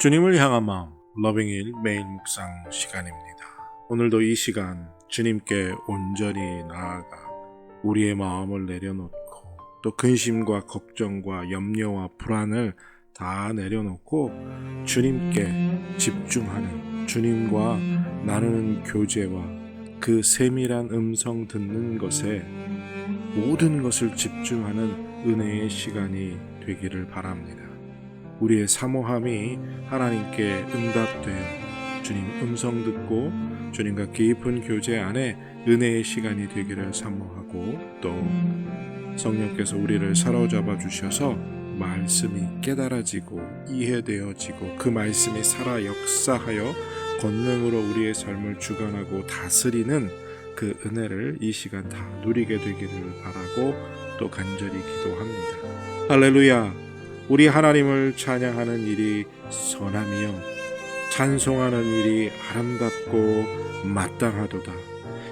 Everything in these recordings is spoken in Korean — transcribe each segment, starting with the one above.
주님을 향한 마음 러빙일 매일 묵상 시간입니다. 오늘도 이 시간 주님께 온전히 나아가 우리의 마음을 내려놓고 또 근심과 걱정과 염려와 불안을 다 내려놓고 주님께 집중하는, 주님과 나누는 교제와 그 세밀한 음성 듣는 것에 모든 것을 집중하는 은혜의 시간이 되기를 바랍니다. 우리의 사모함이 하나님께 응답되어 주님 음성 듣고 주님과 깊은 교제 안에 은혜의 시간이 되기를 사모하고, 또 성령께서 우리를 사로잡아 주셔서 말씀이 깨달아지고 이해되어지고 그 말씀이 살아 역사하여 권능으로 우리의 삶을 주관하고 다스리는 그 은혜를 이 시간 다 누리게 되기를 바라고 또 간절히 기도합니다. 할렐루야! 우리 하나님을 찬양하는 일이 선함이요 찬송하는 일이 아름답고 마땅하도다.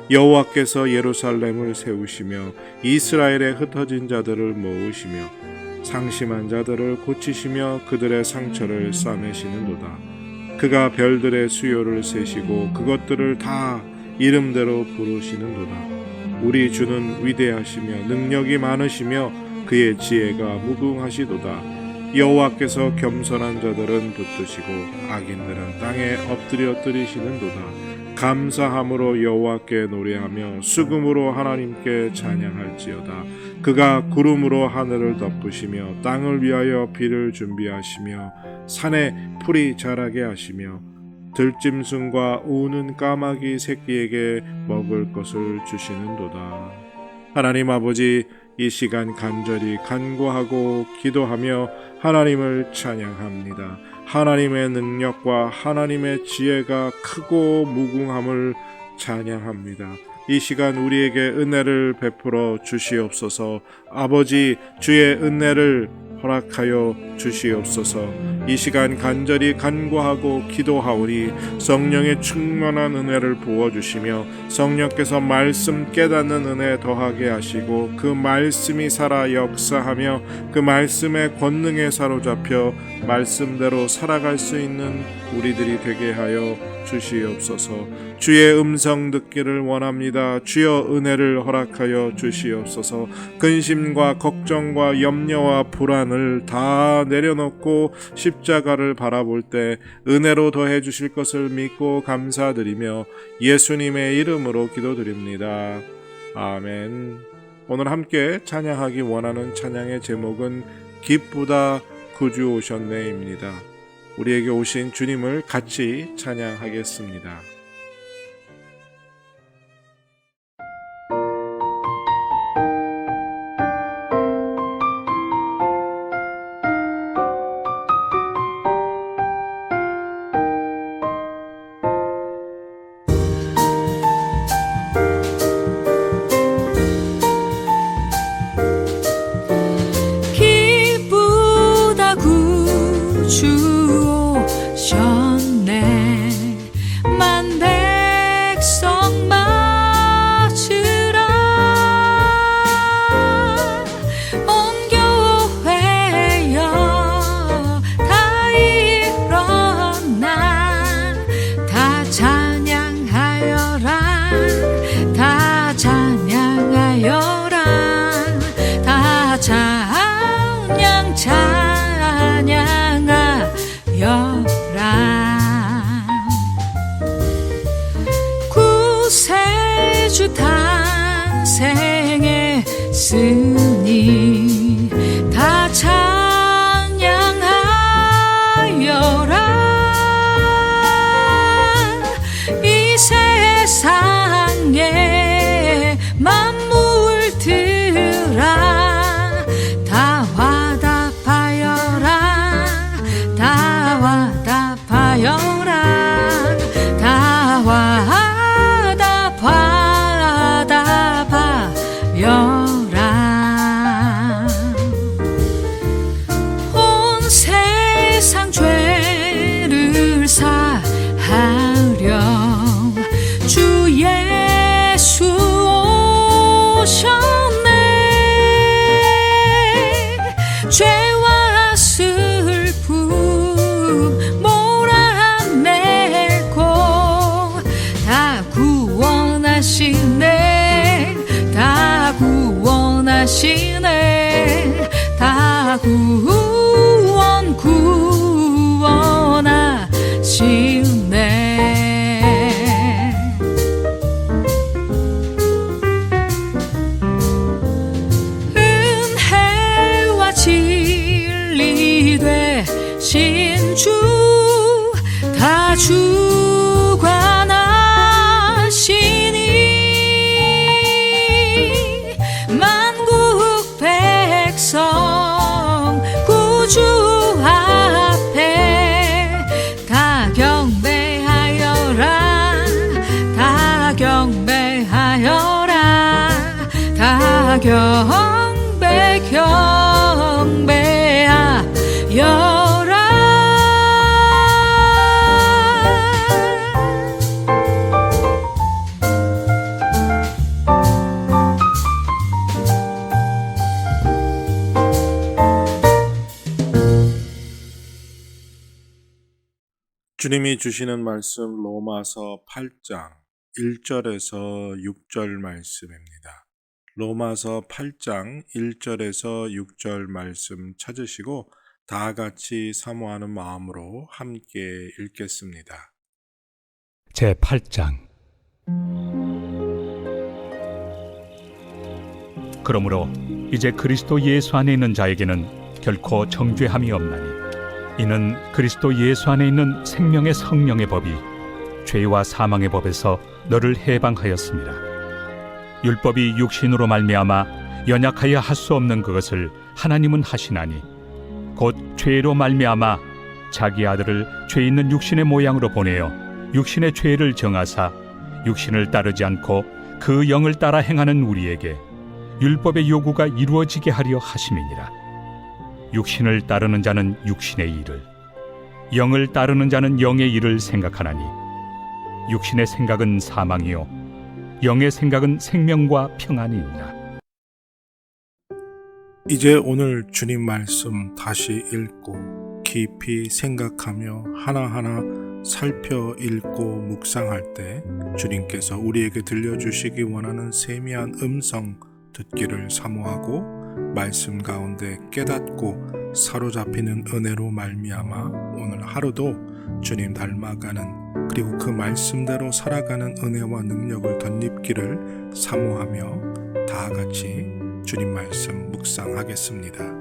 여호와께서 예루살렘을 세우시며 이스라엘의 흩어진 자들을 모으시며 상심한 자들을 고치시며 그들의 상처를 싸매시는도다. 그가 별들의 수요를 세시고 그것들을 다 이름대로 부르시는도다. 우리 주는 위대하시며 능력이 많으시며 그의 지혜가 무궁하시도다. 여호와께서 겸손한 자들은 붙드시고 악인들은 땅에 엎드려 뜨리시는도다. 감사함으로 여호와께 노래하며 수금으로 하나님께 찬양할지어다. 그가 구름으로 하늘을 덮으시며 땅을 위하여 비를 준비하시며 산에 풀이 자라게 하시며 들짐승과 우는 까마귀 새끼에게 먹을 것을 주시는도다. 하나님 아버지, 이 시간 간절히 간구하고 기도하며 하나님을 찬양합니다. 하나님의 능력과 하나님의 지혜가 크고 무궁함을 찬양합니다. 이 시간 우리에게 은혜를 베풀어 주시옵소서. 아버지, 주의 은혜를 허락하여 주시옵소서. 이 시간 간절히 간구하고 기도하오니 성령의 충만한 은혜를 부어주시며 성령께서 말씀 깨닫는 은혜 더하게 하시고 그 말씀이 살아 역사하며 그 말씀의 권능에 사로잡혀 말씀대로 살아갈 수 있는 우리들이 되게 하여 주시옵소서. 주의 음성 듣기를 원합니다. 주여 은혜를 허락하여 주시옵소서. 근심과 걱정과 염려와 불안을 다 내려놓고 십자가를 바라볼 때 은혜로 더해 주실 것을 믿고 감사드리며 예수님의 이름으로 기도드립니다. 아멘. 오늘 함께 찬양하기 원하는 찬양의 제목은 기쁘다 구주 오셨네입니다. 우리에게 오신 주님을 같이 찬양하겠습니다. 기쁘다 구주 오셨네. 신주 다 주관하시니 만국 백성 구주 앞에 다 경배하여라 다 경배하여라 다 경배하여라 주님이 주시는 말씀 로마서 8장 1절에서 6절 말씀입니다. 로마서 8장 1절에서 6절 말씀 찾으시고 다 같이 사모하는 마음으로 함께 읽겠습니다. 제8장 그러므로 이제 그리스도 예수 안에 있는 자에게는 결코 정죄함이 없나니 이는 그리스도 예수 안에 있는 생명의 성령의 법이 죄와 사망의 법에서 너를 해방하였습니다. 율법이 육신으로 말미암아 연약하여 할 수 없는 그것을 하나님은 하시나니 곧 죄로 말미암아 자기 아들을 죄 있는 육신의 모양으로 보내어 육신의 죄를 정하사 육신을 따르지 않고 그 영을 따라 행하는 우리에게 율법의 요구가 이루어지게 하려 하심이니라. 육신을 따르는 자는 육신의 일을, 영을 따르는 자는 영의 일을 생각하나니 육신의 생각은 사망이요 영의 생각은 생명과 평안이니라. 이제 오늘 주님 말씀 다시 읽고 깊이 생각하며 하나하나 살펴 읽고 묵상할 때 주님께서 우리에게 들려주시기 원하는 세미한 음성 듣기를 사모하고 말씀 가운데 깨닫고 사로잡히는 은혜로 말미암아 오늘 하루도 주님 닮아가는 그리고 그 말씀대로 살아가는 은혜와 능력을 덧입기를 사모하며 다 같이 주님 말씀 묵상하겠습니다.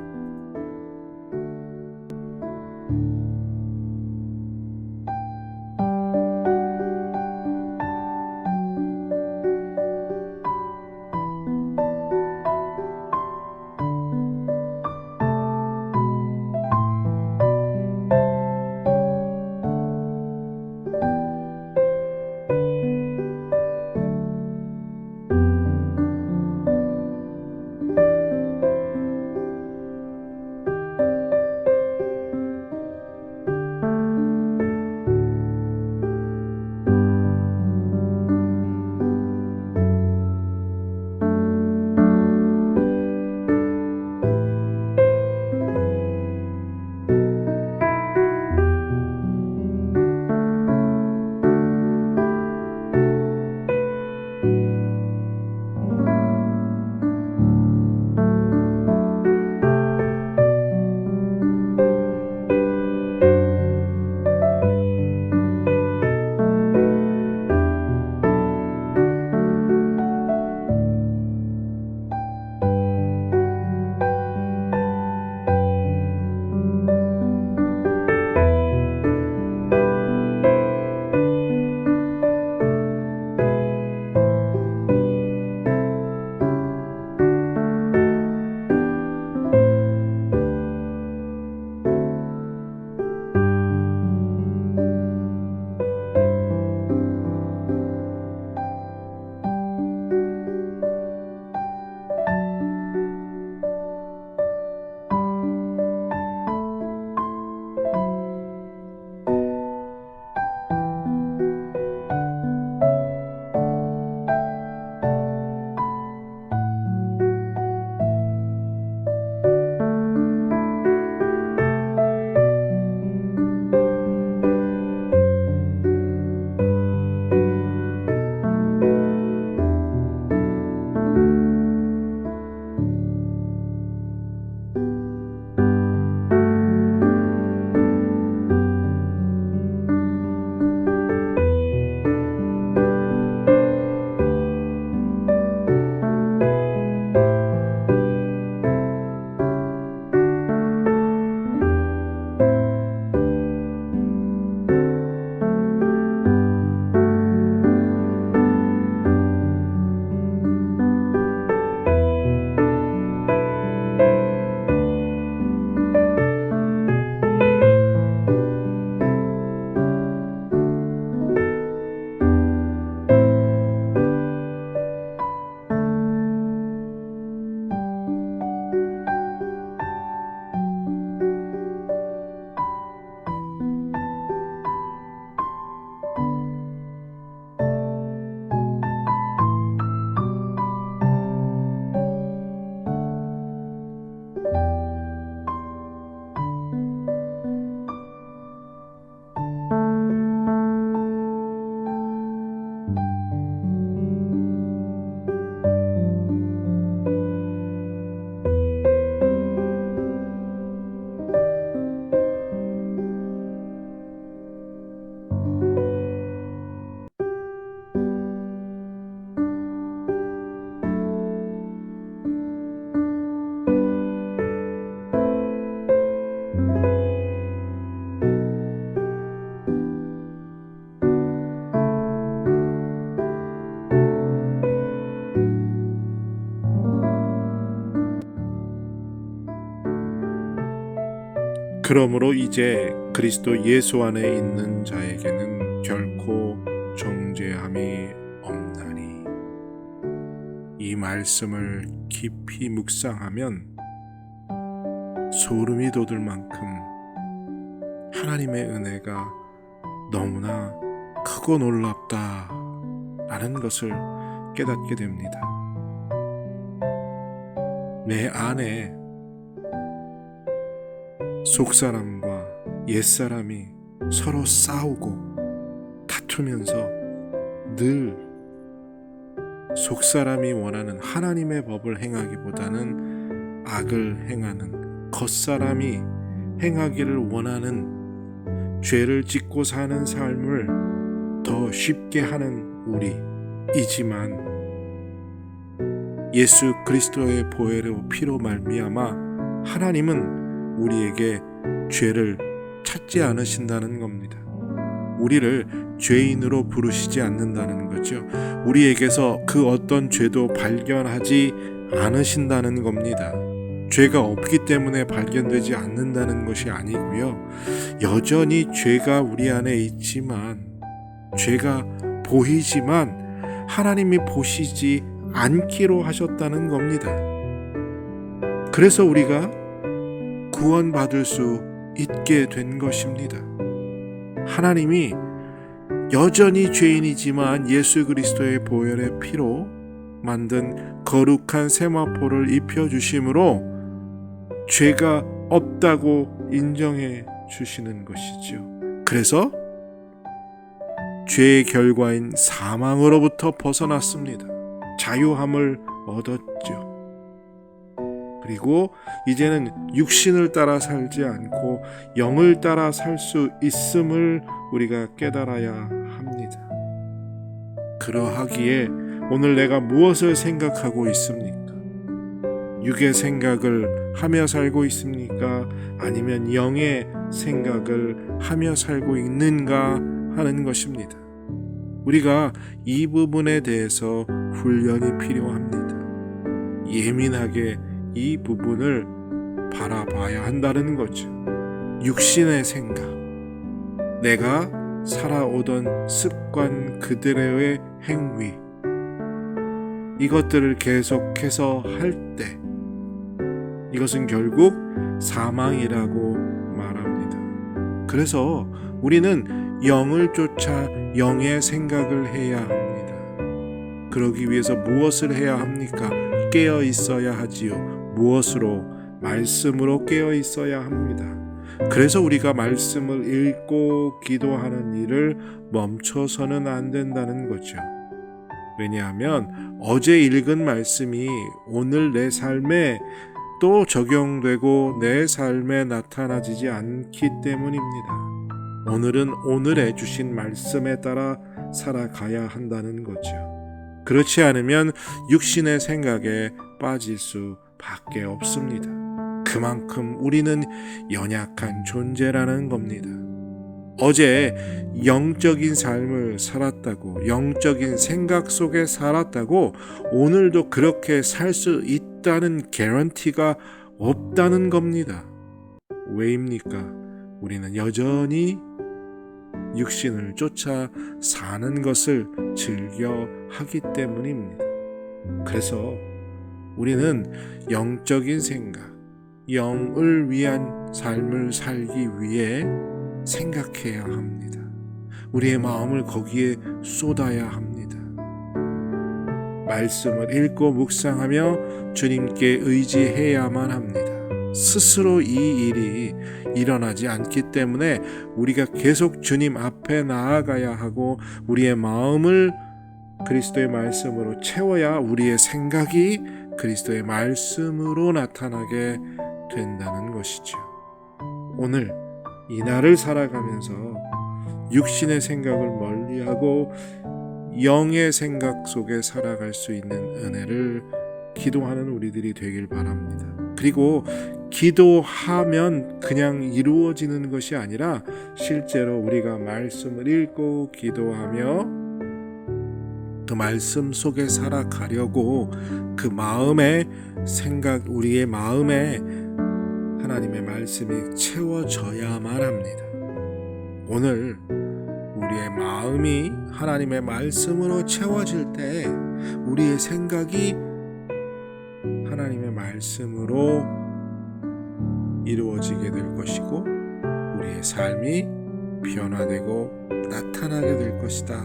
그러므로 이제 그리스도 예수 안에 있는 자에게는 결코 정죄함이 없나니. 이 말씀을 깊이 묵상하면 소름이 돋을 만큼 하나님의 은혜가 너무나 크고 놀랍다 라는 것을 깨닫게 됩니다. 내 안에 속사람과 옛사람이 서로 싸우고 다투면서 늘 속사람이 원하는 하나님의 법을 행하기보다는 악을 행하는 겉사람이 행하기를 원하는 죄를 짓고 사는 삶을 더 쉽게 하는 우리이지만 예수 그리스도의 보혈의 피로 말미암아 하나님은 우리에게 죄를 찾지 않으신다는 겁니다. 우리를 죄인으로 부르시지 않는다는 거죠. 우리에게서 그 어떤 죄도 발견하지 않으신다는 겁니다. 죄가 없기 때문에 발견되지 않는다는 것이 아니고요. 여전히 죄가 우리 안에 있지만, 죄가 보이지만 하나님이 보시지 않기로 하셨다는 겁니다. 그래서 우리가 구원받을 수 있게 된 것입니다. 하나님이 여전히 죄인이지만 예수 그리스도의 보혈의 피로 만든 거룩한 세마포를 입혀주심으로 죄가 없다고 인정해 주시는 것이죠. 그래서 죄의 결과인 사망으로부터 벗어났습니다. 자유함을 얻었죠. 그리고 이제는 육신을 따라 살지 않고 영을 따라 살 수 있음을 우리가 깨달아야 합니다. 그러하기에 오늘 내가 무엇을 생각하고 있습니까? 육의 생각을 하며 살고 있습니까? 아니면 영의 생각을 하며 살고 있는가 하는 것입니다. 우리가 이 부분에 대해서 훈련이 필요합니다. 예민하게 이 부분을 바라봐야 한다는 거죠. 육신의 생각, 내가 살아오던 습관 그대로의 행위, 이것들을 계속해서 할 때 이것은 결국 사망이라고 말합니다. 그래서 우리는 영을 쫓아 영의 생각을 해야 합니다. 그러기 위해서 무엇을 해야 합니까? 깨어 있어야 하지요. 무엇으로? 말씀으로 깨어 있어야 합니다. 그래서 우리가 말씀을 읽고 기도하는 일을 멈춰서는 안 된다는 거죠. 왜냐하면 어제 읽은 말씀이 오늘 내 삶에 또 적용되고 내 삶에 나타나지지 않기 때문입니다. 오늘은 오늘에 주신 말씀에 따라 살아가야 한다는 거죠. 그렇지 않으면 육신의 생각에 빠질 수밖에 없습니다. 그만큼 우리는 연약한 존재라는 겁니다. 어제 영적인 삶을 살았다고, 영적인 생각 속에 살았다고 오늘도 그렇게 살 수 있다는 개런티가 없다는 겁니다. 왜입니까? 우리는 여전히 육신을 쫓아 사는 것을 즐겨 하기 때문입니다. 그래서 우리는 영적인 생각, 영을 위한 삶을 살기 위해 생각해야 합니다. 우리의 마음을 거기에 쏟아야 합니다. 말씀을 읽고 묵상하며 주님께 의지해야만 합니다. 스스로 이 일이 일어나지 않기 때문에 우리가 계속 주님 앞에 나아가야 하고 우리의 마음을 그리스도의 말씀으로 채워야 우리의 생각이 그리스도의 말씀으로 나타나게 된다는 것이죠. 오늘 이 날을 살아가면서 육신의 생각을 멀리하고 영의 생각 속에 살아갈 수 있는 은혜를 기도하는 우리들이 되길 바랍니다. 그리고 기도하면 그냥 이루어지는 것이 아니라 실제로 우리가 말씀을 읽고 기도하며 그 말씀 속에 살아가려고 그 마음의 생각, 우리의 마음에 하나님의 말씀이 채워져야만 합니다. 오늘 우리의 마음이 하나님의 말씀으로 채워질 때 우리의 생각이 하나님의 말씀으로 이루어지게 될 것이고 우리의 삶이 변화되고 나타나게 될 것이다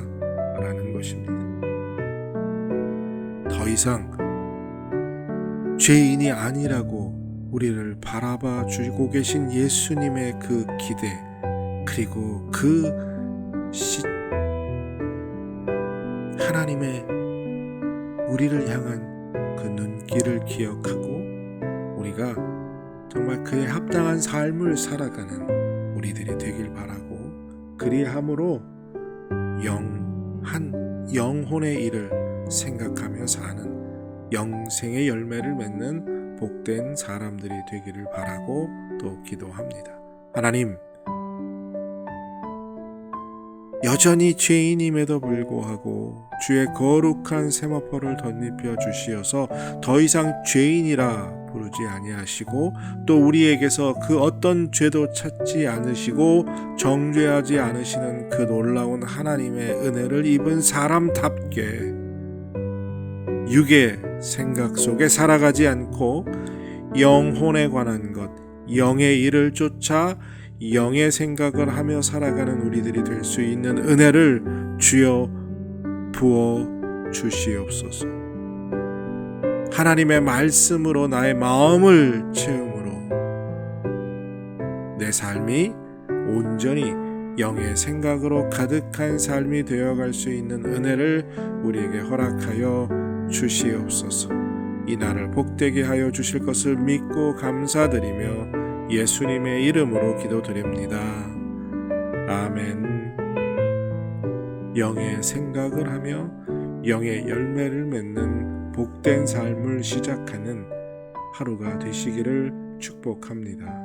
라는 것입니다. 더 이상 죄인이 아니라고 우리를 바라봐 주고 계신 예수님의 그 기대 그리고 하나님의 우리를 향한 그 눈길을 기억하고 우리가 정말 그에 합당한 삶을 살아가는 우리들이 되길 바라고 그리함으로 영혼의 일을 생각하며 사는 영생의 열매를 맺는 복된 사람들이 되기를 바라고 또 기도합니다. 하나님, 여전히 죄인임에도 불구하고 주의 거룩한 세마포를 덧입혀 주시어서 더 이상 죄인이라 부르지 아니하시고 또 우리에게서 그 어떤 죄도 찾지 않으시고 정죄하지 않으시는 그 놀라운 하나님의 은혜를 입은 사람답게 육의 생각 속에 살아가지 않고 영혼에 관한 것, 영의 일을 쫓아 영의 생각을 하며 살아가는 우리들이 될 수 있는 은혜를 주여 부어 주시옵소서. 하나님의 말씀으로 나의 마음을 채움으로 내 삶이 온전히 영의 생각으로 가득한 삶이 되어갈 수 있는 은혜를 우리에게 허락하여 주시옵소서. 이 날을 복되게 하여 주실 것을 믿고 감사드리며 예수님의 이름으로 기도드립니다. 아멘. 영의 생각을 하며 영의 열매를 맺는 복된 삶을 시작하는 하루가 되시기를 축복합니다.